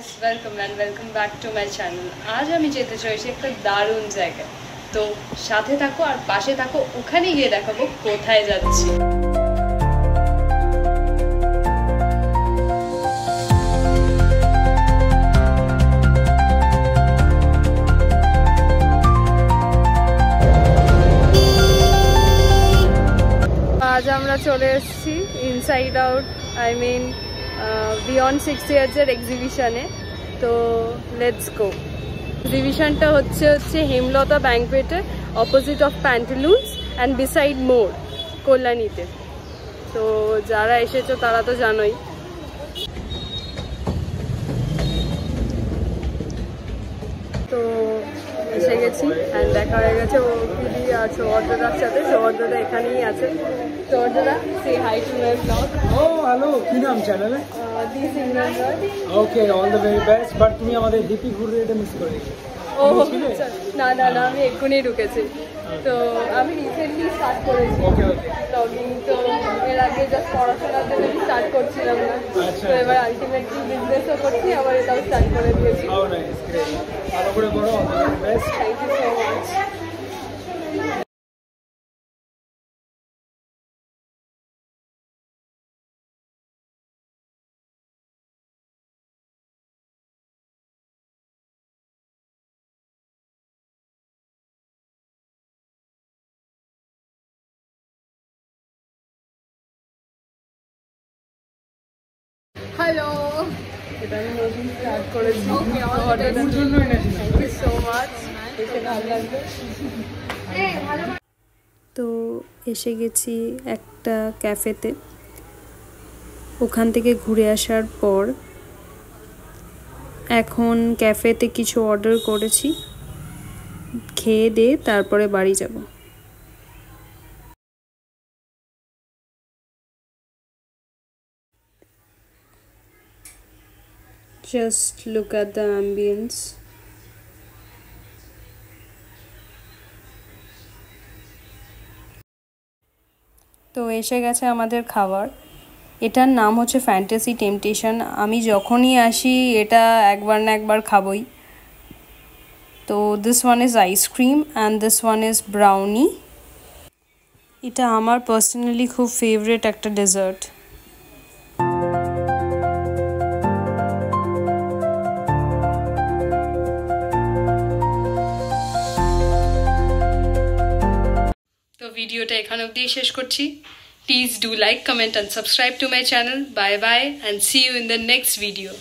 Welcome and welcome back to my channel. आज আমি যেতে চাইছি একটা দারুণ জায়গায়, তো সাথে থাকো আর পাশে থাকো, ওখানে গিয়ে দেখাবো কোথায় যাচ্ছি। আজ আমরা চলে এসেছি ইনসাইড আউট বিয়ন্ড 6 ইয়ার্সের এক্সিবিশনে। তো লেটস গো। এক্সিবিশনটা হচ্ছে হেমলতা ব্যাংকুয়েটের opposite of Pantaloons and beside More, কল্যাণীতে। তো যারা এসেছো তারা তো জানোই। তো এসে গেছি অ্যান্ড দেখা হয়ে গেছে ও দিদি আর সৌর্যদার সাথে। সৌর্যদা এখানেই আছে। সৌর্যদা, say hi to my blog. ও হ্যালো, কি নাম চ্যানেলে? This Indian Roy. Okay, all the very best. But তুমি আমাদের ডিপি ঘুরে এটা মিস করে গেছো। ও না না না, আমি এক্ষুনি ঢুকেছি। তো আমি রিসেন্টলি স্টার্ট করেছি ব্লগিং। তো এর আগে জাস্ট পড়াশোনার জন্য আমি স্টার্ট করছিলাম না। তো এবার আলটিমেটলি বিজনেসও করছি, আবার এটাও স্টার্ট করে দিয়েছি। ভালো করে করো, all the very best. Thank you so much. Hello, এটা আমি নতুন স্টার্ট করেছি। Thank you so much. এসে ভালো লাগবে। তো এসে গেছি একটা ক্যাফেতে। ওখান থেকে ঘুরে আসার পর এখন ক্যাফেতে কিছু অর্ডার করেছি, খেয়ে দিয়ে তারপরে বাড়ি যাব। Just look at the ambience. তো এসে গেছে আমাদের খাবার। এটার নাম হচ্ছে ফ্যান্টাসি টেম্পটেশন। আমি যখনই আসি এটা একবার না একবার খাবই। তো this one is ice cream and this one is brownie. এটা আমার পার্সোনালি খুব ফেভারিট একটা ডেজার্ট। তো ভিডিওটা এখানে অবধি শেষ করছি। Please do like, comment and subscribe to my channel. Bye bye and see you in the next video.